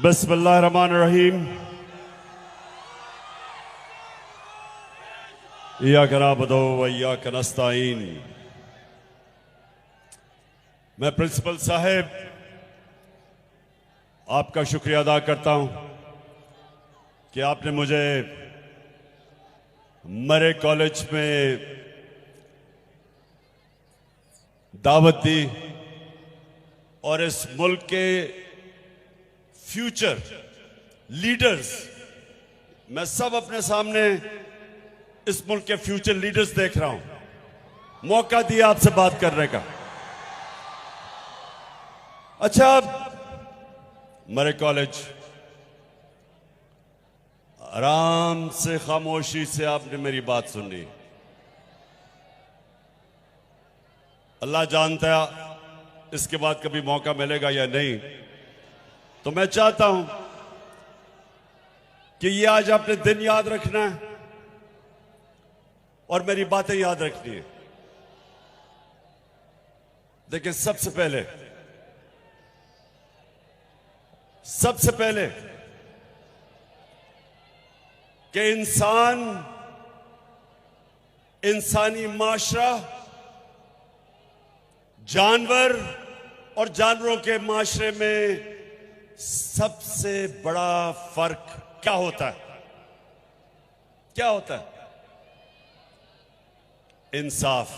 बिस्मिल्लाहिर्रहमानिर्रहीम। इय्याका नअबुदु व इय्याका नस्तईन। मैं प्रिंसिपल साहब आपका शुक्रिया अदा करता हूं कि आपने मुझे मरे कॉलेज में दावत दी और इस मुल्क के फ्यूचर लीडर्स, मैं सब अपने सामने इस मुल्क के फ्यूचर लीडर्स देख रहा हूं। मौका दिया आपसे बात करने का। अच्छा, मरे कॉलेज, आराम से खामोशी से आपने मेरी बात सुनी। अल्लाह जानता है इसके बाद कभी मौका मिलेगा या नहीं। तो मैं चाहता हूं कि ये आज आपने दिन याद रखना है और मेरी बातें याद रखनी है। देखिए, सबसे पहले कि इंसानी माशरा जानवर और जानवरों के माशरे में सबसे बड़ा फर्क क्या होता है? क्या होता है? इंसाफ।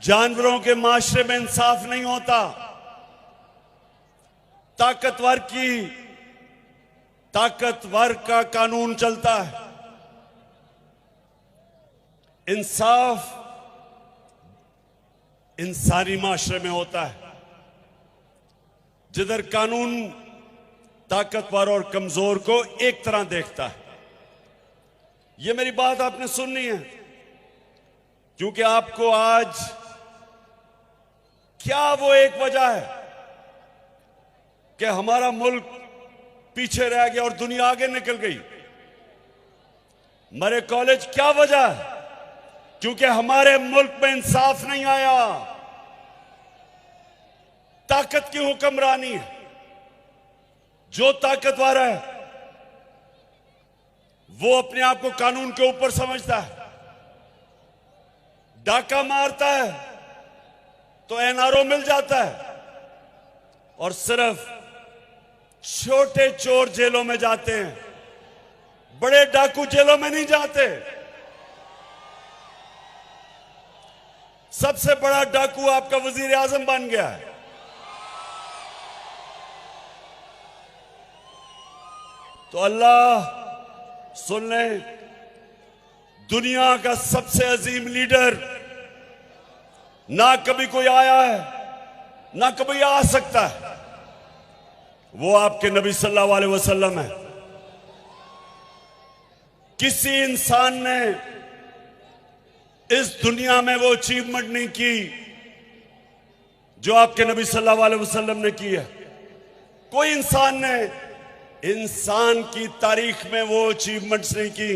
जानवरों के माशरे में इंसाफ नहीं होता। ताकतवर का कानून चलता है। इंसाफ इंसानी माशरे में होता है, जिधर कानून ताकतवर और कमजोर को एक तरह देखता है। ये मेरी बात आपने सुननी है, क्योंकि आपको आज क्या वो एक वजह है कि हमारा मुल्क पीछे रह गया और दुनिया आगे निकल गई। मरे कॉलेज क्या वजह है? क्योंकि हमारे मुल्क में इंसाफ नहीं आया। ताकत की हुक्मरानी है। जो ताकतवर है वो अपने आप को कानून के ऊपर समझता है। डाका मारता है तो एनआरओ मिल जाता है, और सिर्फ छोटे चोर जेलों में जाते हैं, बड़े डाकू जेलों में नहीं जाते। सबसे बड़ा डाकू आपका वजीर आजम बन गया है। तो अल्लाह सुन ले, दुनिया का सबसे अजीम लीडर ना कभी कोई आया है, ना कभी आ सकता है। वो आपके नबी सल्लल्लाहु अलैहि वसल्लम है। किसी इंसान ने इस दुनिया में वो अचीवमेंट नहीं की जो आपके नबी सल्लल्लाहु अलैहि वसल्लम ने की है। कोई इंसान ने इंसान की तारीख में वो अचीवमेंट्स नहीं की।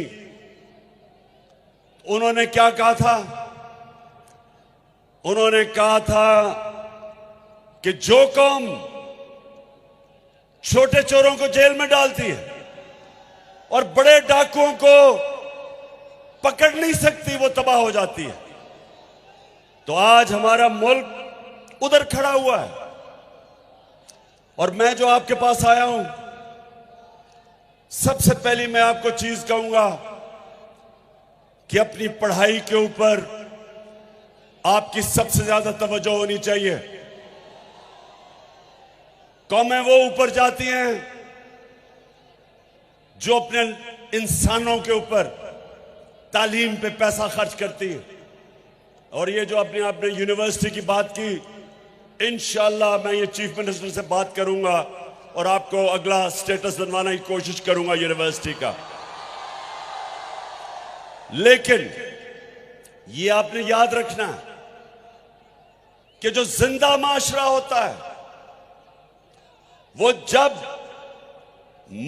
उन्होंने क्या कहा था? उन्होंने कहा था कि जो कौम छोटे चोरों को जेल में डालती है और बड़े डाकुओं को पकड़ नहीं सकती, वो तबाह हो जाती है। तो आज हमारा मुल्क उधर खड़ा हुआ है। और मैं जो आपके पास आया हूं, सबसे पहली मैं आपको चीज कहूंगा कि अपनी पढ़ाई के ऊपर आपकी सबसे ज्यादा तवज्जो होनी चाहिए। कौमें वो ऊपर जाती हैं जो अपने इंसानों के ऊपर तालीम पे पैसा खर्च करती है। और ये जो आपने यूनिवर्सिटी की बात की, इंशाअल्लाह मैं ये चीफ मिनिस्टर से बात करूंगा और आपको अगला स्टेटस बनवाने की कोशिश करूंगा यूनिवर्सिटी का। लेकिन ये आपने याद रखना कि जो जिंदा माशरा होता है, वो जब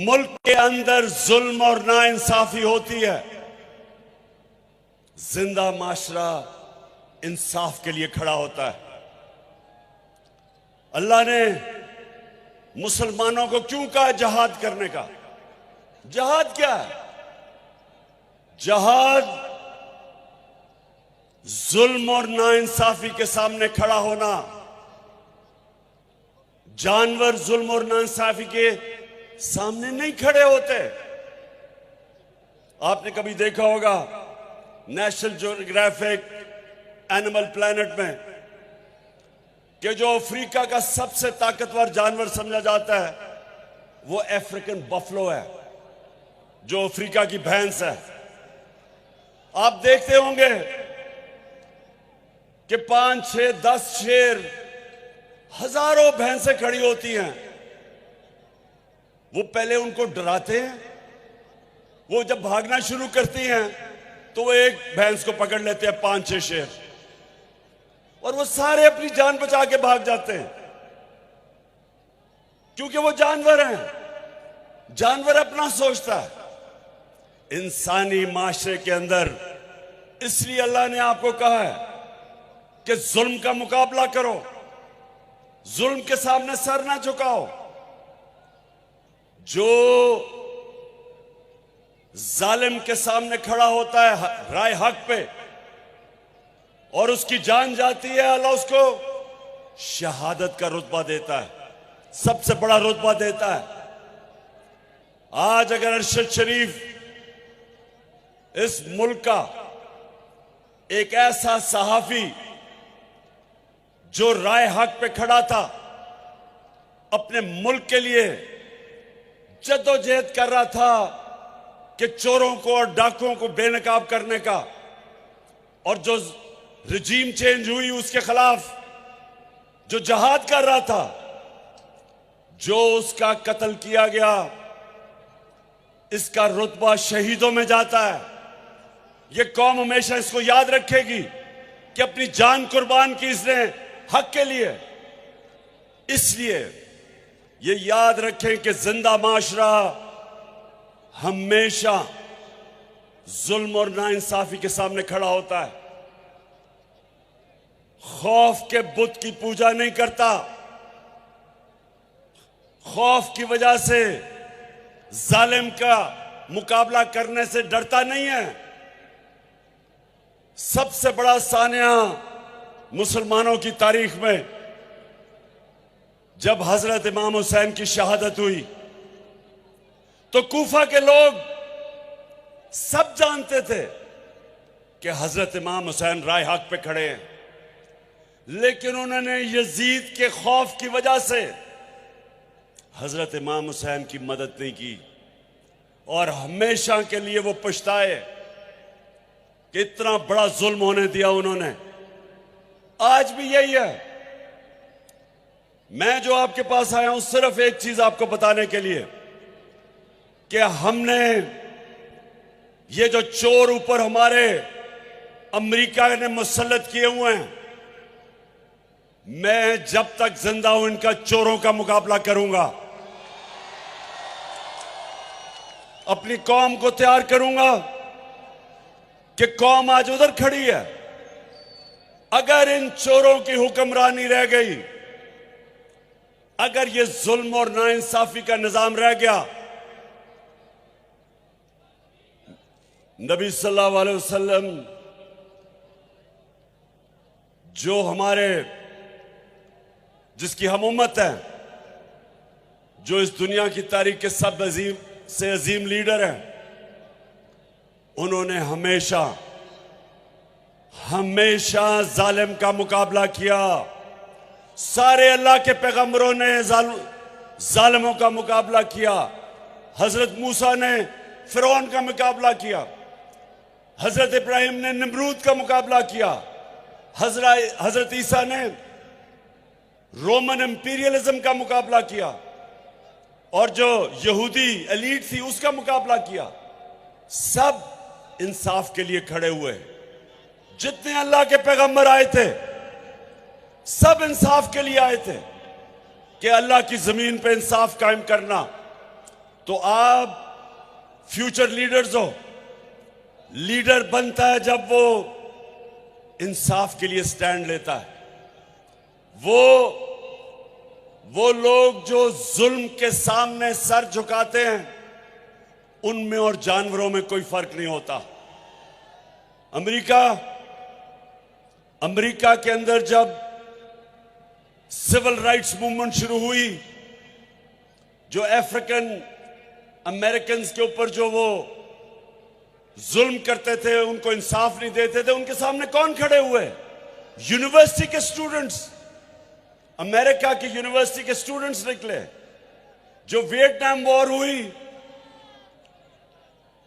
मुल्क के अंदर जुल्म और नाइंसाफी होती है, जिंदा माशरा इंसाफ के लिए खड़ा होता है। अल्लाह ने मुसलमानों को क्यों कहा जहाद करने का? जहाद क्या है? जहाद जुल्म और नाइंसाफी के सामने खड़ा होना। जानवर जुल्म और नाइंसाफी के सामने नहीं खड़े होते। आपने कभी देखा होगा नेशनल ज्योग्राफिक एनिमल प्लैनेट में कि जो अफ्रीका का सबसे ताकतवर जानवर समझा जाता है वो अफ्रीकन बफलो है, जो अफ्रीका की भैंस है। आप देखते होंगे कि 5, 6, 10 शेर, हजारों भैंसें खड़ी होती हैं। वो पहले उनको डराते हैं, वो जब भागना शुरू करती हैं तो वो एक भैंस को पकड़ लेते हैं 5, 6 शेर, और वो सारे अपनी जान बचा के भाग जाते हैं, क्योंकि वो जानवर हैं। जानवर अपना सोचता है। इंसानी माशरे के अंदर इसलिए अल्लाह ने आपको कहा है कि जुल्म का मुकाबला करो, जुल्म के सामने सर ना झुकाओ। जो जालिम के सामने खड़ा होता है राय हक पे और उसकी जान जाती है, अल्लाह उसको शहादत का रुतबा देता है, सबसे बड़ा रुतबा देता है। आज अगर अरशद शरीफ इस मुल्क का एक ऐसा सहाफी जो राय हक पे खड़ा था, अपने मुल्क के लिए जद्दोजहद कर रहा था कि चोरों को और डाकुओं को बेनकाब करने का, और जो रजीम चेंज हुई उसके खिलाफ जो जहाद कर रहा था, जो उसका कत्ल किया गया, इसका रुतबा शहीदों में जाता है। ये कौम हमेशा इसको याद रखेगी कि अपनी जान कुर्बान की इसने हक के लिए। इसलिए ये याद रखें कि जिंदा माशरा हमेशा जुल्म और नाइंसाफी के सामने खड़ा होता है। खौफ के बुत की पूजा नहीं करता, खौफ की वजह से जालिम का मुकाबला करने से डरता नहीं है। सबसे बड़ा सानिया मुसलमानों की तारीख में जब हजरत इमाम हुसैन की शहादत हुई तो कूफा के लोग सब जानते थे कि हजरत इमाम हुसैन राय हक पे खड़े हैं, लेकिन उन्होंने यजीद के खौफ की वजह से हजरत इमाम हुसैन की मदद नहीं की, और हमेशा के लिए वो पछताए कि इतना बड़ा जुल्म होने दिया उन्होंने। आज भी यही है। मैं जो आपके पास आया हूं सिर्फ एक चीज आपको बताने के लिए कि हमने ये जो चोर ऊपर हमारे अमेरिका ने मुसल्लत किए हुए हैं, मैं जब तक जिंदा हूं इनका चोरों का मुकाबला करूंगा, अपनी कौम को तैयार करूंगा कि कौम आज उधर खड़ी है। अगर इन चोरों की हुक्मरानी रह गई, अगर ये जुल्म और नाइंसाफी का निजाम रह गया, नबी सल्लल्लाहु अलैहि वसल्लम जो हमारे जिसकी हम उम्मत है, जो इस दुनिया की तारीख के सब से अजीम लीडर हैं, उन्होंने हमेशा हमेशा जालिम का मुकाबला किया। सारे अल्लाह के पैगंबरों ने जालिमों का मुकाबला किया। हजरत मूसा ने फिरौन का मुकाबला किया, हजरत इब्राहिम ने नमरूद का मुकाबला किया, हजरत ईसा ने रोमन इंपीरियलिज्म का मुकाबला किया, और जो यहूदी एलीट थी उसका मुकाबला किया। सब इंसाफ के लिए खड़े हुए। जितने अल्लाह के पैगंबर आए थे सब इंसाफ के लिए आए थे कि अल्लाह की जमीन पे इंसाफ कायम करना। तो आप फ्यूचर लीडर्स हो। लीडर बनता है जब वो इंसाफ के लिए स्टैंड लेता है, वो वो लोग जो जुल्म के सामने सर झुकाते हैं, उनमें और जानवरों में कोई फर्क नहीं होता। अमेरिका के अंदर जब सिविल राइट्स मूवमेंट शुरू हुई, जो अफ्रीकन अमेरिकन के ऊपर जो वो जुल्म करते थे, उनको इंसाफ नहीं देते थे, उनके सामने कौन खड़े हुए? यूनिवर्सिटी के स्टूडेंट्स, अमेरिका की यूनिवर्सिटी के स्टूडेंट्स निकले। जो वियतनाम वॉर हुई,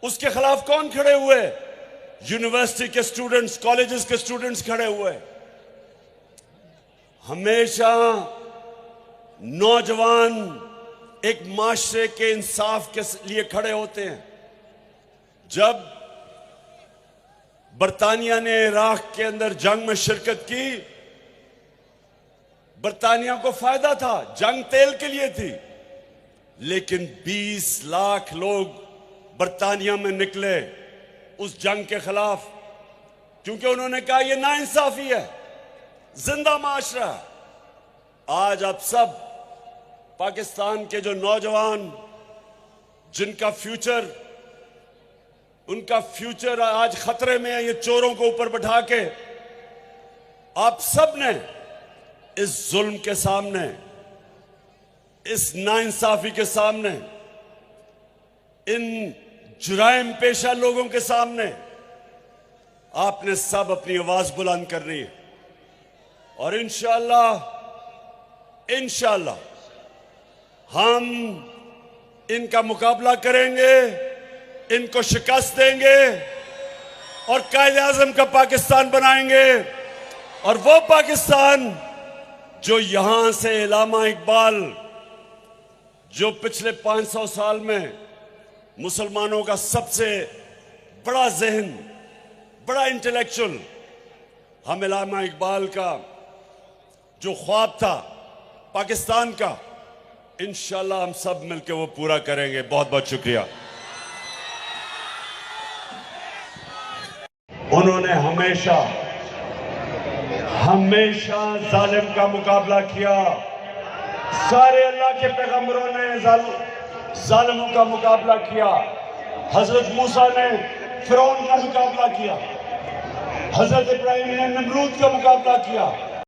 उसके खिलाफ कौन खड़े हुए? यूनिवर्सिटी के स्टूडेंट्स, कॉलेजेस के स्टूडेंट्स खड़े हुए। हमेशा नौजवान एक माशरे के इंसाफ के लिए खड़े होते हैं। जब बरतानिया ने इराक के अंदर जंग में शिरकत की, बरतानिया को फायदा था, जंग तेल के लिए थी, लेकिन 20 लाख लोग बरतानिया में निकले उस जंग के खिलाफ, क्योंकि उन्होंने कहा यह नाइंसाफी है, जिंदा माशरा। आज आप सब पाकिस्तान के जो नौजवान, जिनका फ्यूचर, उनका फ्यूचर आज खतरे में है, ये चोरों को ऊपर बैठा के, आप सब ने इस जुल्म के सामने, इस नाइंसाफी के सामने, इन जुराइम पेशा लोगों के सामने आपने सब अपनी आवाज बुलंद करनी है। और इंशाअल्लाह हम इनका मुकाबला करेंगे, इनको शिकस्त देंगे और कायद-ए-आज़म का पाकिस्तान बनाएंगे। और वो पाकिस्तान जो यहां से इल्लामा इकबाल, जो पिछले 500 साल में मुसलमानों का सबसे बड़ा ज़हन, बड़ा इंटेलेक्चुअल, हम इल्लामा इकबाल का जो ख्वाब था पाकिस्तान का, इंशाअल्लाह हम सब मिलकर वो पूरा करेंगे। बहुत बहुत शुक्रिया। उन्होंने हमेशा जालिम का मुकाबला किया। सारे अल्लाह के पैगंबरों ने जालिमों का मुकाबला किया। हजरत मूसा ने फिरौन का मुकाबला किया, हजरत इब्राहिम ने नमरूद का मुकाबला किया।